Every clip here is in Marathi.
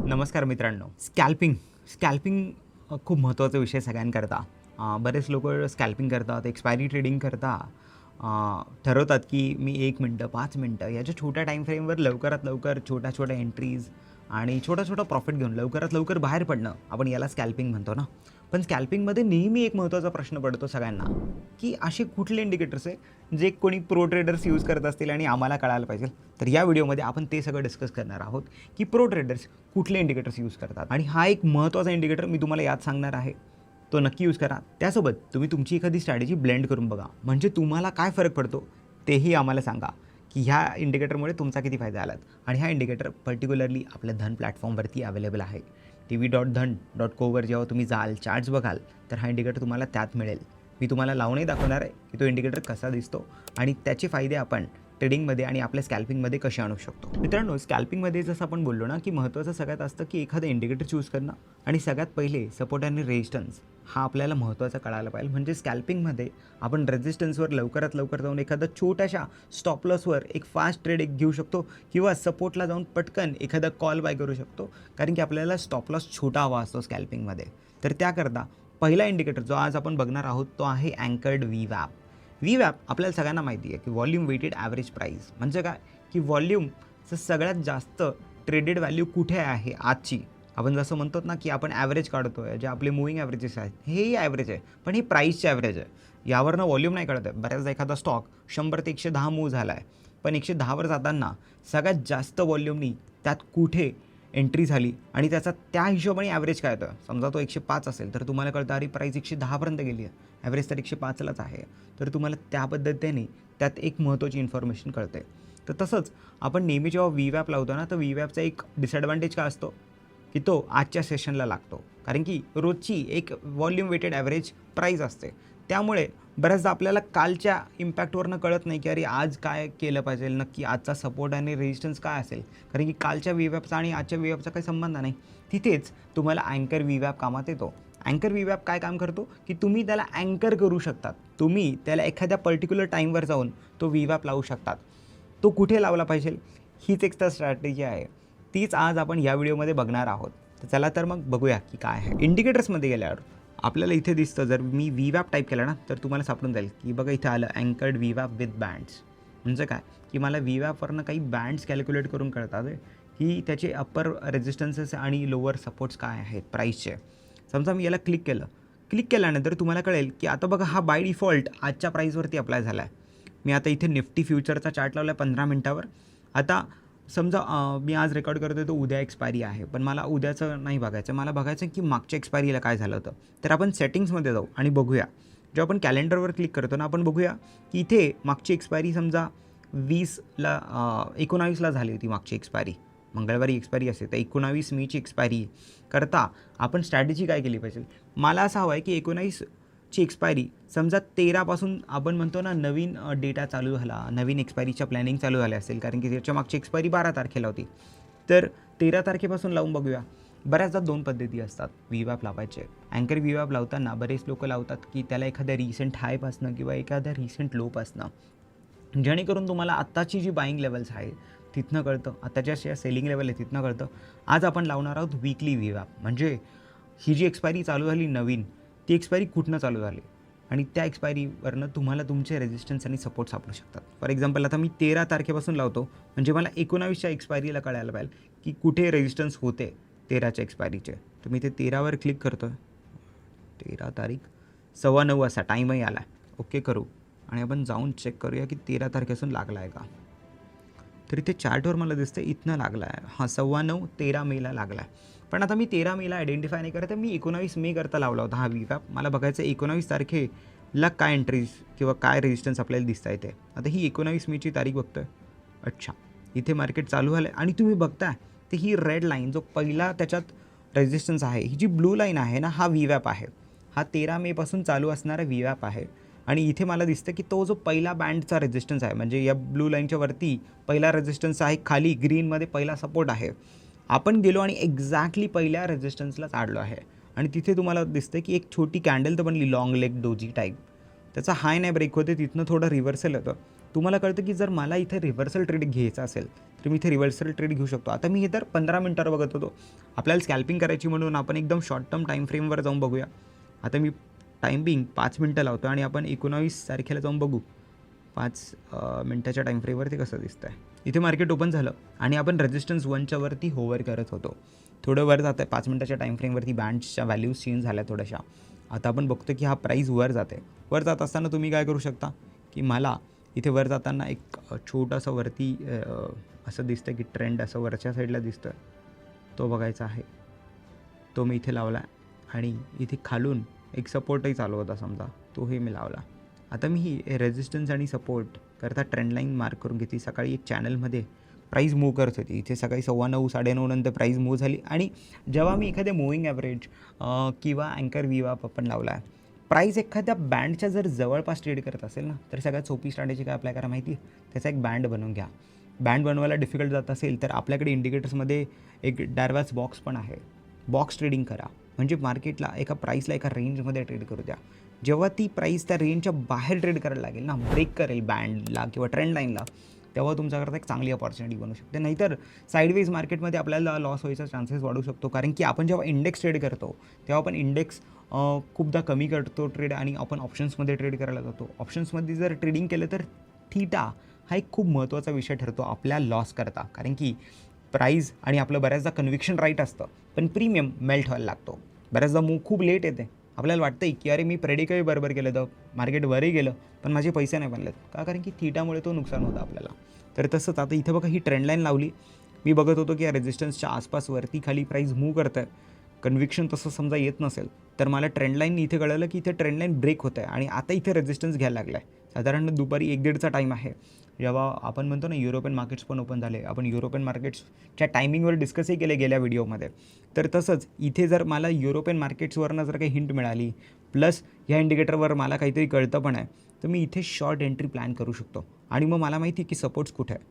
नमस्कार मित्रांनो. स्कॅल्पिंग खूप महत्त्वाचा विषय सगळ्यांकरता. बरेच लोक स्कॅल्पिंग करतात, एक्सपायरी ट्रेडिंग करता ठरवतात की मी 1 मिनटं 5 मिनटं याच्या छोट्या टाईम फ्रेमवर लवकरात लवकर छोट्या एंट्रीज आणि छोटा प्रॉफिट घेऊन लवकरात लवकर बाहेर पडणं, आपण याला स्कॅल्पिंग म्हणतो ना. पण स्कॅल्पिंगमध्ये नेहमी एक महत्त्वाचा प्रश्न पडतो सगळ्यांना, की असे कुठले इंडिकेटर्स आहे जे कोणी प्रो ट्रेडर्स यूज करत असतील आणि आम्हाला कळायला पाहिजे. तर या व्हिडिओमध्ये आपण ते सगळं डिस्कस करणार आहोत की प्रो ट्रेडर्स कुठले इंडिकेटर्स यूज करतात. आणि हा एक महत्त्वाचा इंडिकेटर मी तुम्हाला यात सांगणार आहे, तो नक्की यूज करा. त्यासोबत तुम्ही तुमची एखादी स्ट्रॅटेजी ब्लेंड करून बघा, म्हणजे तुम्हाला काय फरक पडतो तेही आम्हाला सांगा की ह्या इंडिकेटरमुळे तुमचा किती फायदा आलात. आणि हा इंडिकेटर पर्टिक्युलरली आपल्या धन प्लॅटफॉर्मवरती अवेलेबल आहे. tv.dhan.co वर जेव्हा तुम्ही जाल, चार्ट्स बघाल, तर हा इंडिकेटर तुम्हाला त्यात मिळेल. मी तुम्हाला लावूनही दाखवणार आहे की तो इंडिकेटर कसा दिसतो आणि त्याचे फायदे आपण ट्रेडिंगमध्ये आणि आपल्या स्कॅल्पिंगमध्ये कसे आणू शकतो. मित्रांनो, स्कॅल्पिंगमध्ये जसं आपण बोललो ना, की महत्त्वाचं सगळ्यात असतं की एखादं इंडिकेटर चूज करणं आणि सगळ्यात पहिले सपोर्ट आणि रेजिस्टन्स हा आपल्याला महत्त्वाचा कळायला पाहिजे. म्हणजे स्कॅल्पिंगमध्ये आपण रेजिस्टन्सवर लवकरात लवकर जाऊन एखादा छोट्याशा स्टॉप लॉसवर एक फास्ट ट्रेड घेऊ शकतो किंवा सपोर्टला जाऊन पटकन एखादा कॉल बाय करू शकतो, कारण की आपल्याला स्टॉप लॉस छोटा हवा असतो स्कॅल्पिंगमध्ये. तर त्याकरता पहिला इंडिकेटर जो आज आपण बघणार आहोत तो आहे अँकर्ड VWAP. VWAP आपल्याला सगळ्यांना माहिती आहे की व्हॉल्यूम वेटेड ॲव्हरेज प्राईस. म्हणजे काय की व्हॉल्यूमचं सगळ्यात जास्त ट्रेडेड व्हॅल्यू कुठे आहे आजची. आपण जसं म्हणतो ना की आपण ॲव्हरेज काढतो आहे, जे आपले मूव्हिंग ॲव्हरेजेस आहेत हेही ॲव्हरेज आहे, पण हे प्राईसचे ॲव्हरेज आहे. यावरनं व्हॉल्यूम नाही कळत आहे. बऱ्याचदा एखादा स्टॉक 100 ते 110 मूव्ह झाला आहे, पण 110वर जाताना सगळ्यात जास्त व्हॉल्यूमनी त्यात कुठे एंट्री झाली आणि त्याचा त्या हिशोबाने ॲव्हरेज काय होतं. समजा तो 105 असेल तर तुम्हाला कळतं अरे प्राईस 110पर्यंत गेली आहे, ॲव्हरेज तर 105लाच आहे. तर तुम्हाला त्या पद्धतीने त्यात एक महत्त्वाची इन्फॉर्मेशन कळते. तर तसंच आपण नेहमी जेव्हा VWAP लावतो ना, तर VWAPचा एक डिसएडव्हान्टेज काय असतो की तो आजच्या सेशनला लागतो, कारण की रोजची एक व्हॉल्यूम वेटेड ॲव्हरेज प्राईस असते. त्यामुळे बऱ्याचदा आपल्याला कालच्या इम्पॅक्टवरनं कळत नाही की अरे आज काय केलं पाहिजे, नक्की आजचा सपोर्ट आणि रेजिस्टन्स काय असेल, कारण की कालच्या VWAPचा आणि आजच्या VWAPचा काही संबंध नाही. तिथेच तुम्हाला अँकर VWAP कामात येतो. अँकर VWAP काय काम करतो की तुम्ही त्याला अँकर करू शकतात. तुम्ही त्याला एखाद्या पर्टिक्युलर टाईमवर जाऊन तो VWAP लावू शकतात. तो कुठे लावला पाहिजे हीच एक तर स्ट्रॅटेजी आहे. तीच आज आपण या व्हिडिओमध्ये बघणार आहोत. तर चला तर मग बघूया की काय आहे. इंडिकेटर्समध्ये गेल्यावर आपल्याला इथे दिसतं, जर मी VWAP टाईप केला ना तर तुम्हाला सापडून जाईल की बघा इथं आलं अँकर्ड VWAP विथ बँड्स. म्हणजे काय की मला VWAPवरनं काही बँड्स कॅल्क्युलेट करून कळतात की त्याचे अप्पर रेजिस्टन्सेस आणि लोअर सपोर्ट्स काय आहेत प्राईसचे. समजा मी याला क्लिक केल्यानंतर तुम्हाला कळेल की आता बघा हा बाय डिफॉल्ट आजच्या प्राईसवरती अप्लाय झाला आहे. मी आता इथे निफ्टी फ्युचरचा चार्ट लावला आहे 15 मिनटावर. आता समजा मी आज रेकॉर्ड करतो आहे तो उद्या एक्सपायरी आहे, पण मला उद्याचं नाही बघायचं, मला बघायचं की मागच्या एक्सपायरीला काय झालं होतं. तर आपण सेटिंग्समध्ये जाऊ आणि बघूया. जेव्हा आपण कॅलेंडरवर क्लिक करतो ना, आपण बघूया की इथे मागची एक्सपायरी समजा 19ला झाली होती मागची एक्सपायरी. मंगळवारी एक्सपायरी असते, तर 19 मेची एक्सपायरी करता आपण स्ट्रॅटेजी काय केली पाहिजे. मला असं हवं आहे की 19ची एक्सपायरी समजा 13पासून आपण म्हणतो ना नवीन डेटा चालू झाला, नवीन एक्सपायरीच्या प्लॅनिंग चालू झाल्या असेल, कारण की त्याच्या मागची एक्सपायरी 12 तारखेला होती. तर 13 तारखेपासून लावून बघूया. बऱ्याचदा 2 पद्धती असतात VWAP लावायचे. अँकर VWAP लावताना बरेच लोक लावतात की त्याला एखाद्या रिसेंट हायपासनं किंवा एखाद्या रिसेंट लोपासनं, जेणेकरून तुम्हाला आत्ताची जी बाईंग लेवल्स आहे तिथनं कळतं, आत्ताच्या ज्या सेलिंग लेवल आहे तिथनं कळतं. आज आपण लावणार आहोत वीकली VWAP. म्हणजे ही जी एक्सपायरी चालू झाली नवीन, ती एक्सपायरी कुठनं चालू झाली आणि त्या एक्सपायरीवरनं तुम्हाला तुमचे रेजिस्टन्स आणि सपोर्ट सापडू शकतात. फॉर एक्झाम्पल आता मी 13 तारखेपासून लावतो, म्हणजे मला 19च्या एक्सपायरीला कळायला पाहिजे की कुठे रेजिस्टन्स होते 13च्या एक्सपायरीचे. तर मी ते 13वर क्लिक करतो. 13 तारीख 9:15 वाजता टाईमही आला आहे. ओके करू आणि आपण जाऊन चेक करूया की 13 तारखेपासून लागला आहे का. तर इथे चार्टवर मला दिसतं इथनं लागला आहे. हां, 9:15 13 मेला लागला आहे. पण आता मी 13 मेला आयडेंटिफाय नाही करत आहे, मी 19 मे करता लावला होता हा VWAP. मला बघायचं 19 तारखेला काय एंट्रीज किंवा काय रेजिस्टन्स आपल्याला दिसता येते. आता ही 19 मेची तारीख बघतो आहे. अच्छा, इथे मार्केट चालू झालं आहे आणि तुम्ही बघताय तर ही रेड लाईन जो पहिला त्याच्यात रेजिस्टन्स आहे, ही जी ब्लू लाईन आहे ना, हा VWAP आहे. हा 13 मेपासून चालू असणारा VWAP आहे. आणि इथे मला दिसतं की तो जो पहिला बँडचा रेजिस्टन्स आहे, म्हणजे या ब्लू लाईनच्या वरती पहिला रेजिस्टन्स आहे, खाली ग्रीनमध्ये पहिला सपोर्ट आहे. आपण गेलो आणि एक्झॅक्टली पहिल्या रेजिस्टन्सलाच आडलो आहे आणि तिथे तुम्हाला दिसतं की एक छोटी कॅन्डल तर बनली, लॉंग लेग डोजी टाईप. त्याचा हाय नाही ब्रेक होते, तिथनं थोडं रिव्हर्सल होतं. तुम्हाला कळतं की जर मला इथे रिव्हर्सल ट्रेड घ्यायचा असेल तर मी इथे रिव्हर्सल ट्रेड घेऊ शकतो. आता मी हे तर 15 मिनिटावर बघत होतो. आपल्याला स्कॅल्पिंग करायची म्हणून आपण एकदम शॉर्ट टर्म टाईम फ्रेमवर जाऊन बघूया. आता मी टायमिंग 5 मिनटं लावतो आणि आपण 19 तारखेला जाऊन बघू 5 मिनटाच्या टाईम फ्रेमवरती कसं दिसतं आहे. इथे मार्केट ओपन झालं आणि आपण रेजिस्टन्स 1च्या वरती होवर करत होतो. थोडं वर जातं आहे 5 मिनटाच्या टाईम फ्रेमवरती. बँड्सच्या व्हॅल्यूज चेंज झाल्या थोड्याशा. आता आपण बघतो की हा प्राईस वर जाते. वर जात असताना तुम्ही काय करू शकता की मला इथे वर जाताना एक छोटंसं वरती असं दिसतं की ट्रेंड असं वरच्या साईडला दिसतं, तो बघायचा आहे. तो मी इथे लावला आणि इथे खालून एक सपोर्टही चालू होता समजा, तोही मी लावला. आता मी ही रेजिस्टन्स आणि सपोर्ट करता ट्रेंड लाईन मार्क करून घेतली. सकाळी एक चॅनलमध्ये प्राईस मूव्ह करत होती. इथे सकाळी 9:15 9:30 नंतर प्राईस मूव्ह झाली आणि जेव्हा मी एखाद्या मूव्हिंग ॲव्हरेज किंवा अँकर विवाप आपण लावला आहे, प्राईस एखाद्या बँडच्या जर जवळपास ट्रेड करत असेल ना, तर सगळ्यात सोपी स्ट्रॅटेजी काय अप्लाय करा माहिती आहे? त्याचा एक बँड बनवून घ्या. बँड बनवायला डिफिकल्ट जात असेल तर आपल्याकडे इंडिकेटर्समध्ये एक डार्वास बॉक्स पण आहे. बॉक्स ट्रेडिंग करा, म्हणजे मार्केटला एका प्राईसला एका रेंजमध्ये ट्रेड करू द्या. जेव्हा ती प्राईस त्या रेंजच्या बाहेर ट्रेड करायला लागेल ना, ब्रेक करेल बँडला किंवा ट्रेंड लाईनला, तेव्हा तुमच्याकरता एक चांगली अपॉर्च्युनिटी बनू शकते. नाहीतर साईडवेज मार्केटमध्ये आपल्याला लॉस व्हायचा चान्सेस वाढू शकतो. कारण की आपण जेव्हा इंडेक्स ट्रेड करतो तेव्हा आपण इंडेक्स खूपदा कमी करतो ट्रेड आणि आपण ऑप्शन्समध्ये ट्रेड करायला जातो. ऑप्शन्समध्ये जर ट्रेडिंग केलं तर थीटा हा एक खूप महत्त्वाचा विषय ठरतो आपल्या लॉस करता. कारण की प्राईस आणि आपलं बऱ्याचदा कन्व्हिक्शन राईट असतं, पण प्रीमियम मेल्ट व्हायला लागतो. बऱ्याचदा मूव खूप लेट येते. आपल्याला वाटतंय की अरे मी प्रेडिकही बरोबर केलं, तर मार्केट वरही गेलं पण माझे पैसे नाही बनलेत का, कारण की थीटामुळे तो नुकसान होतं आपल्याला. तर तसंच आता इथं बघा ही ट्रेंड लाईन लावली. मी बघत होतो की या रेजिस्टन्सच्या आसपास वरती खाली प्राईस मूव्ह करत आहे. कन्व्हिक्शन तसं समजा येत नसेल तर मला ट्रेंड लाईन इथे कळलं की इथे ट्रेंड लाईन ब्रेक होत आहे आणि आता इथे रेजिस्टन्स घ्यायला लागला आहे. साधारण दुपारी 1-1:30चा टाईम आहे, जेव्हा आपण म्हणतो ना युरोपियन मार्केट्स पण ओपन झाले. आपण युरोपियन मार्केट्सच्या टायमिंगवर डिस्कसही केले गेल्या व्हिडिओमध्ये. तर तसंच इथे जर मला युरोपियन मार्केट्सवरनं जर काही हिंट मिळाली प्लस ह्या इंडिकेटरवर मला काहीतरी कळतं पण आहे, तर मी इथे शॉर्ट एंट्री प्लॅन करू शकतो. आणि मग मला माहिती आहे की सपोर्ट्स कुठे आहे.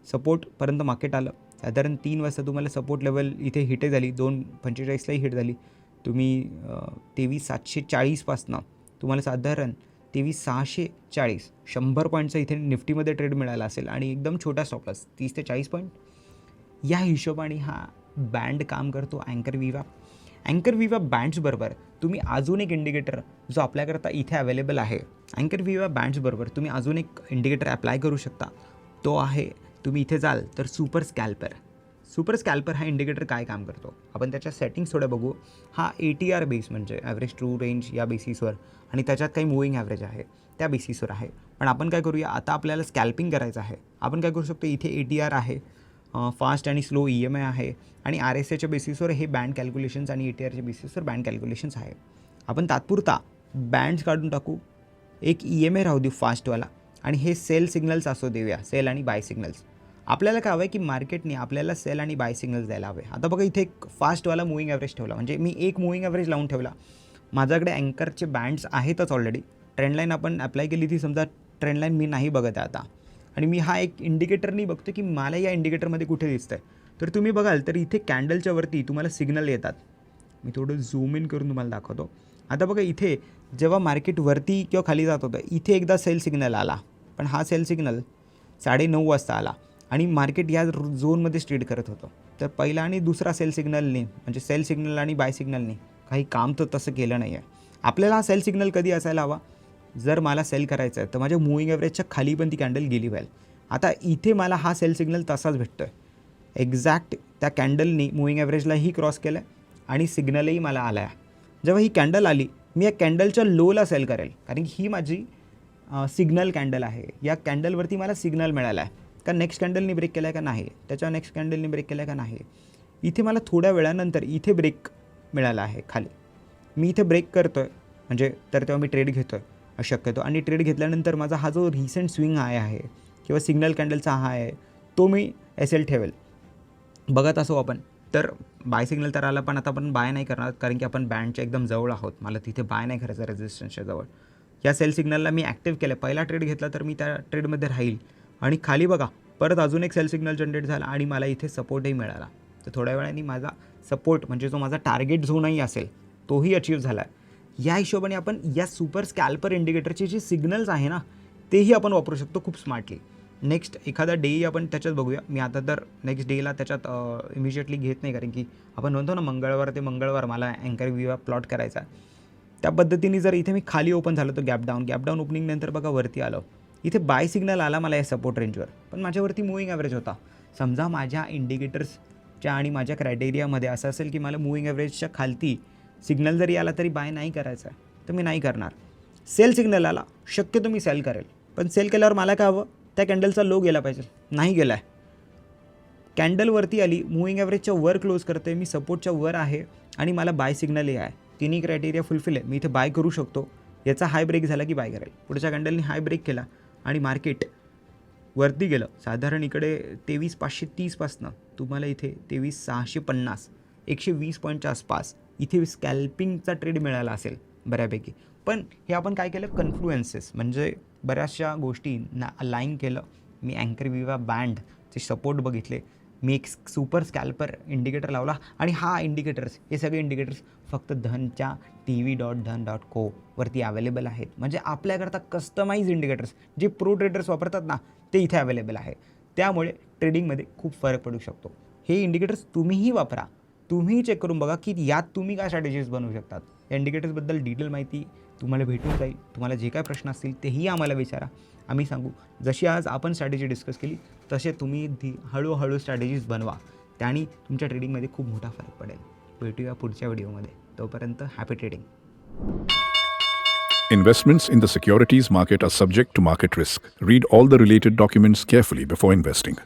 सपोर्टपर्यंत मार्केट आलं. साधारण 3 वाजता तुम्हाला सपोर्ट लेवल इथे हिटही झाली. 2:45लाही हिट झाली. तुम्ही 23,740 तुम्हाला साधारण 23,640 100 पॉईंटचा इथे निफ्टीमध्ये ट्रेड मिळाला असेल आणि एकदम छोटा स्टॉपलॉस 30 ते 40 पॉईंट. या हिशोबाने हा बँड काम करतो अँकर विवा. अँकर विवा बँड्सबरोबर तुम्ही अजून एक इंडिकेटर जो आपल्याकरता इथे अवेलेबल आहे, अँकर विवा बँड्सबरोबर तुम्ही अजून एक इंडिकेटर अप्लाय करू शकता. तो आहे, तुम्ही इथे जाल तर सुपर स्कॅल्पर. सुपर स्कॅल्पर हा इंडिकेटर काय काम करतो आपण त्याच्या सेटिंग्स थोडं बघू. हा ATR बेस म्हणजे ॲव्हरेज ट्रू रेंज या बेसिसवर आणि त्याच्यात काही मूव्हिंग ॲव्हरेज आहे त्या बेसिसवर आहे. पण आपण काय करूया, आता आपल्याला स्कॅल्पिंग करायचं आहे. आपण काय करू शकतो, इथे ATR आहे, फास्ट आणि स्लो EMI आहे आणि RSIच्या बेसिसवर हे बँड कॅल्क्युलेशन्स आणि ATRच्या बेसिसवर बँड कॅल्क्युलेशन्स आहे. आपण तात्पुरता बँड्स काढून टाकू, एक EMI राहू देऊ फास्टवाला आणि हे सेल सिग्नल्स असू देऊया, सेल आणि बाय सिग्नल्स. आपल्याला काय हवं आहे की मार्केटने आपल्याला सेल आणि बाय सिग्नल्स द्यायला हवे. आता बघा इथे एक फास्टवाला मूव्हिंग ॲव्हरेज ठेवला, म्हणजे मी एक मूव्हिंग ॲव्हरेज लावून ठेवला. माझ्याकडे अँकरचे बँड्स आहेतच ऑलरेडी. ट्रेंड लाईन आपण अप्लाय केली ती समजा ट्रेंड लाईन मी नाही बघत आहे आता आणि मी हा एक इंडिकेटरनी बघतो की मला या इंडिकेटरमध्ये कुठे दिसतं आहे. तर तुम्ही बघाल तर इथे कॅन्डलच्या वरती तुम्हाला सिग्नल येतात. मी थोडं झूम इन करून तुम्हाला दाखवतो. आता बघा इथे जेव्हा मार्केट वरती किंवा खाली जात होतं इथे एकदा सेल सिग्नल आला, पण हा सेल सिग्नल 9:30 वाजता आला आणि मार्केट या झोनमध्ये ट्रेड करत होतं. तर पहिला आणि दुसरा सेल सिग्नलने म्हणजे सेल सिग्नल आणि बाय सिग्नलने काही काम तर तसं केलं नाही आहे. आपल्याला हा सेल सिग्नल कधी असायला हवा, जर मला सेल करायचं आहे तर माझ्या मूव्हिंग ॲव्हरेजच्या खाली पण ती कॅन्डल गेली पाहिजे. आता इथे मला हा सेल सिग्नल तसाच भेटतो आहे. एक्झॅक्ट त्या कॅन्डलनी मूव्हिंग ॲव्हरेजलाही क्रॉस केलं आहे आणि सिग्नलही मला आला आहे. जेव्हा ही कॅन्डल आली मी या कॅन्डलच्या लोला सेल करेल, कारण की ही माझी सिग्नल कॅन्डल आहे. या कॅन्डलवरती मला सिग्नल मिळाला आहे का नेक्स्ट कॅन्डलनी ब्रेक केला आहे का नाही, त्याच्या नेक्स्ट कॅन्डलनी ब्रेक केला आहे का नाही. इथे मला थोड्या वेळानंतर इथे ब्रेक मिळाला आहे खाली. मी इथे ब्रेक करतो आहे म्हणजे तर तेव्हा मी ट्रेड घेतो आहे शक्यतो. आणि ट्रेड घेतल्यानंतर माझा हा जो रिसेंट स्विंग हाय आहे किंवा सिग्नल कॅन्डलचा हाय आहे तो मी SL ठेवेल. बघत असो आपण तर बाय सिग्नल तर आला, पण आता आपण बाय नाही करणार कारण की आपण बँडच्या एकदम जवळ आहोत. मला तिथे बाय नाही करायचं रेजिस्टन्सच्या जवळ. या सेल सिग्नलला मी ॲक्टिव्ह केलं. पहिला ट्रेड घेतला तर मी त्या ट्रेडमध्ये राहील आणि खाली बघा परत अजून एक सेल सिग्नल जनरेट झाला आणि मला इथे सपोर्टही मिळाला. तर थोड्या वेळाने माझा सपोर्ट म्हणजे जो माझा टार्गेट झोनही असेल तोही अचीव्ह झाला आहे. या हिशोबाने आपण या सुपर स्कॅल्पर इंडिकेटरचे जे सिग्नल्स आहे ना तेही आपण वापरू शकतो खूप स्मार्टली. नेक्स्ट एखादा डेही आपण त्याच्यात बघूया. मी आता तर नेक्स्ट डेला त्याच्यात इमिजिएटली घेत नाही, कारण की आपण म्हणतो ना मंगळवार ते मंगळवार मला अँकर व्ह्यू प्लॉट करायचा आहे. त्या पद्धतीने जर इथे मी खाली ओपन झालो तर गॅप डाऊन ओपनिंगनंतर बघा वरती आलो. इथे बाय सिग्नल आला मला या सपोर्ट रेंजवर, पण माझ्यावरती मूविंग ॲव्हरेज होता. समजा माझ्या इंडिकेटर्सच्या आणि माझ्या क्रायटेरियामध्ये असं असेल की मला मूविंग ॲव्हरेजच्या खालती सिग्नल जरी आला तरी बाय नाही करायचा आहे, तर मी नाही करणार. सेल सिग्नल आला, शक्यतो मी सेल करेल, पण सेल केल्यावर मला काय हवं, त्या कॅन्डलचा लो गेला पाहिजे. नाही गेला आहे. कॅन्डलवरती आली, मूविंग ॲव्हरेजच्या वर क्लोज करते, मी सपोर्टच्या वर आहे आणि मला बाय सिग्नलही आहे. तिन्ही क्रायटेरिया फुलफिल आहे. मी इथे बाय करू शकतो. याचा हाय ब्रेक झाला की बाय करेल. पुढच्या कॅन्डलनी हाय ब्रेक केला आणि मार्केट वरती गेलं. साधारण इकडे 23,530 पासनं तुम्हाला इथे 23,650 120 पॉईंटच्या आसपास इथे स्कॅल्पिंगचा ट्रेड मिळाला असेल बऱ्यापैकी. पण हे आपण काय केलं, कन्फ्लुएन्सेस म्हणजे बऱ्याचशा गोष्टींना अलाईन केलं. मी अँकर विवा बँडचे सपोर्ट बघितले. मी एक सुपर स्कॅल्पर इंडिकेटर लावला आणि हे सगळे इंडिकेटर्स फक्त धनच्या tv.dhan.co वरती अवेलेबल आहेत. म्हणजे आपल्याकरता कस्टमाइज इंडिकेटर्स जे प्रो ट्रेडर्स वापरतात ना, ते इथे अवेलेबल आहे. त्यामुळे ट्रेडिंगमध्ये खूप फरक पडू शकतो. हे इंडिकेटर्स तुम्हीही वापरा. तुम्ही चेक करून बघा की यात तुम्ही काय स्ट्रॅटेजीज बनवू शकतात. या इंडिकेटर्सबद्दल डिटेल माहिती तुम्हाला भेटून जाईल. तुम्हाला जे काय प्रश्न असतील तेही आम्हाला विचारा, आम्ही सांगू. जशी आज आपण स्ट्रॅटेजी डिस्कस केली तसे तुम्ही हळूहळू स्ट्रॅटेजीज बनवा. त्याने तुमच्या ट्रेडिंगमध्ये खूप मोठा फरक पडेल. भेटूया पुढच्या व्हिडिओमध्ये. तोपर्यंत happy trading. Investments in the securities market are subject to market risk. Read all the related documents carefully before investing.